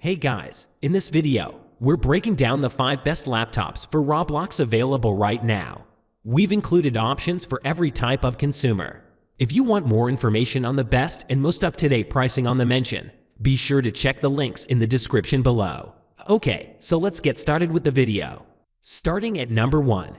Hey guys, in this video, we're breaking down the 5 best laptops for Roblox available right now. We've included options for every type of consumer. If you want more information on the best and most up-to-date pricing on the mention, be sure to check the links in the description below. Okay, so let's get started with the video. Starting at number 1.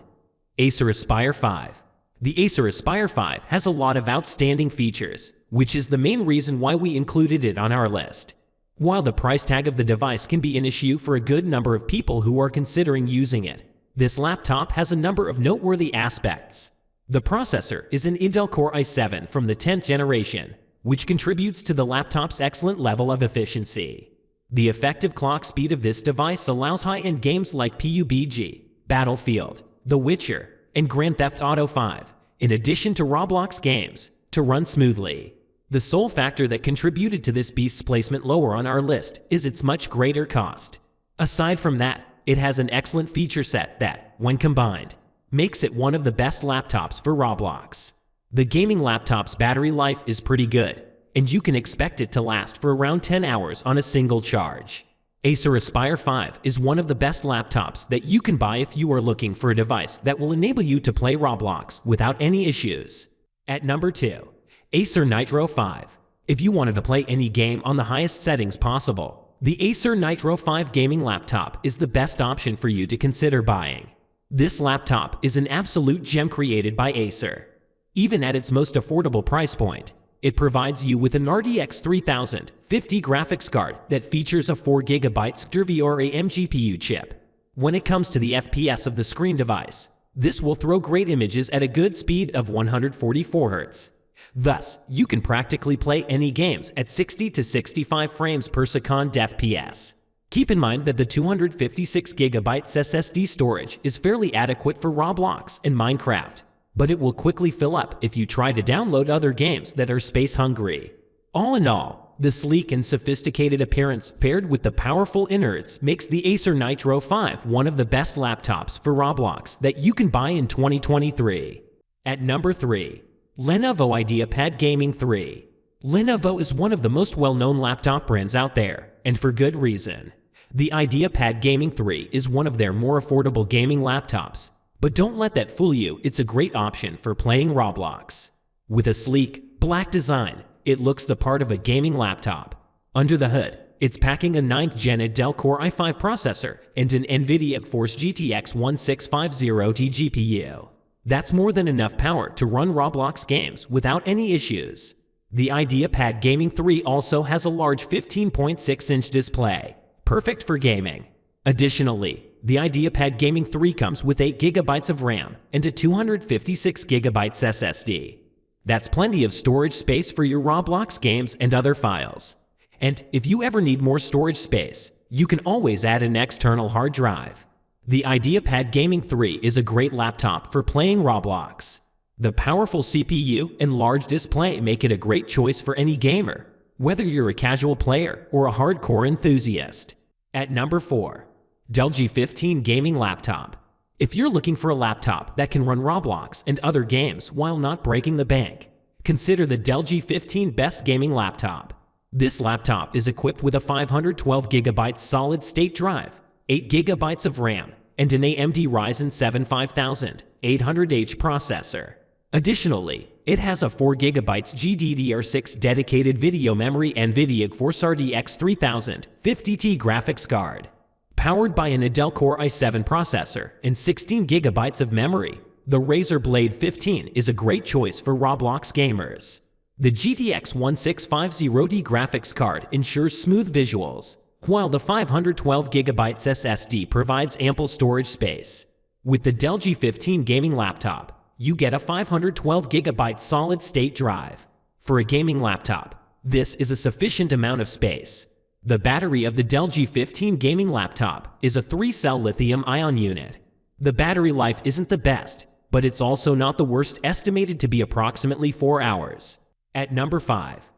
Acer Aspire 5. The Acer Aspire 5 has a lot of outstanding features, which is the main reason why we included it on our list. While the price tag of the device can be an issue for a good number of people who are considering using it, this laptop has a number of noteworthy aspects. The processor is an Intel Core i7 from the 10th generation, which contributes to the laptop's excellent level of efficiency. The effective clock speed of this device allows high-end games like PUBG, Battlefield, The Witcher, and Grand Theft Auto 5, in addition to Roblox games, to run smoothly. The sole factor that contributed to this beast's placement lower on our list is its much greater cost. Aside from that, it has an excellent feature set that, when combined, makes it one of the best laptops for Roblox. The gaming laptop's battery life is pretty good, and you can expect it to last for around 10 hours on a single charge. Acer Aspire 5 is one of the best laptops that you can buy if you are looking for a device that will enable you to play Roblox without any issues. At number 2. Acer Nitro 5. If you wanted to play any game on the highest settings possible, the Acer Nitro 5 gaming laptop is the best option for you to consider buying. This laptop is an absolute gem created by Acer. Even at its most affordable price point, it provides you with an RTX 3050 graphics card that features a 4GB STRVRAM GPU chip. When it comes to the FPS of the screen device, this will throw great images at a good speed of 144 Hz. Thus, you can practically play any games at 60 to 65 frames per second FPS. Keep in mind that the 256GB SSD storage is fairly adequate for Roblox and Minecraft, but it will quickly fill up if you try to download other games that are space-hungry. All in all, the sleek and sophisticated appearance paired with the powerful innards makes the Acer Nitro 5 one of the best laptops for Roblox that you can buy in 2023. At number 3. Lenovo IdeaPad Gaming 3. Lenovo is one of the most well-known laptop brands out there, and for good reason. The IdeaPad Gaming 3 is one of their more affordable gaming laptops, but don't let that fool you, it's a great option for playing Roblox. With a sleek, black design, it looks the part of a gaming laptop. Under the hood, it's packing a 9th Gen Intel Core i5 processor and an NVIDIA GeForce GTX 1650T GPU. That's more than enough power to run Roblox games without any issues. The IdeaPad Gaming 3 also has a large 15.6-inch display, perfect for gaming. Additionally, the IdeaPad Gaming 3 comes with 8GB of RAM and a 256GB SSD. That's plenty of storage space for your Roblox games and other files. And if you ever need more storage space, you can always add an external hard drive. The IdeaPad Gaming 3 is a great laptop for playing Roblox. The powerful CPU and large display make it a great choice for any gamer, whether you're a casual player or a hardcore enthusiast. At number 4. Dell G15 Gaming Laptop. If you're looking for a laptop that can run Roblox and other games while not breaking the bank, consider the Dell G15 Best Gaming Laptop. This laptop is equipped with a 512GB solid-state drive, 8GB of RAM, and an AMD Ryzen 7 5800H processor. Additionally, it has a 4GB GDDR6 dedicated video memory and NVIDIA GeForce RTX 3050T graphics card. Powered by an Intel Core i7 processor and 16GB of memory, the Razer Blade 15 is a great choice for Roblox gamers. The GTX 1650T graphics card ensures smooth visuals, while the 512GB SSD provides ample storage space. With the Dell G15 gaming laptop, you get a 512GB solid-state drive. For a gaming laptop, this is a sufficient amount of space. The battery of the Dell G15 gaming laptop is a 3-cell lithium-ion unit. The battery life isn't the best, but it's also not the worst, estimated to be approximately 4 hours. At number 5.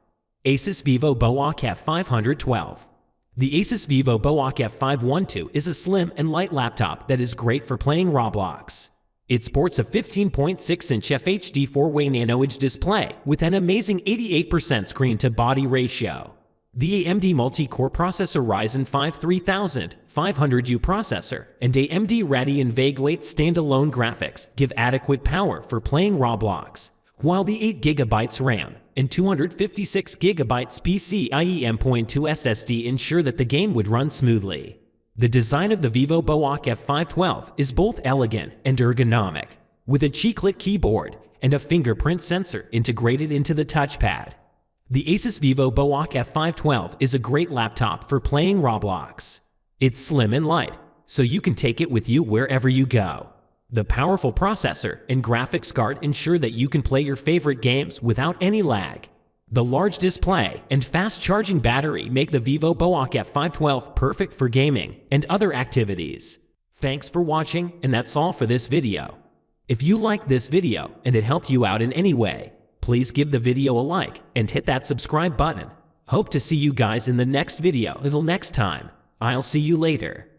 Asus VivoBook F512. The Asus VivoBook F512 is a slim and light laptop that is great for playing Roblox. It sports a 15.6-inch FHD 4-way nano-edge display with an amazing 88% screen-to-body ratio. The AMD multi-core processor Ryzen 5 3500U processor and AMD Radeon Vega 8 standalone graphics give adequate power for playing Roblox, while the 8GB RAM and 256GB PCIe M.2 SSD ensure that the game would run smoothly. The design of the vivoBook F512 is both elegant and ergonomic, with a Qi-click keyboard and a fingerprint sensor integrated into the touchpad. The Asus vivoBook F512 is a great laptop for playing Roblox. It's slim and light, so you can take it with you wherever you go. The powerful processor and graphics card ensure that you can play your favorite games without any lag. The large display and fast-charging battery make the vivoBook F512 perfect for gaming and other activities. Thanks for watching, and that's all for this video. If you liked this video and it helped you out in any way, please give the video a like and hit that subscribe button. Hope to see you guys in the next video. Until next time, I'll see you later.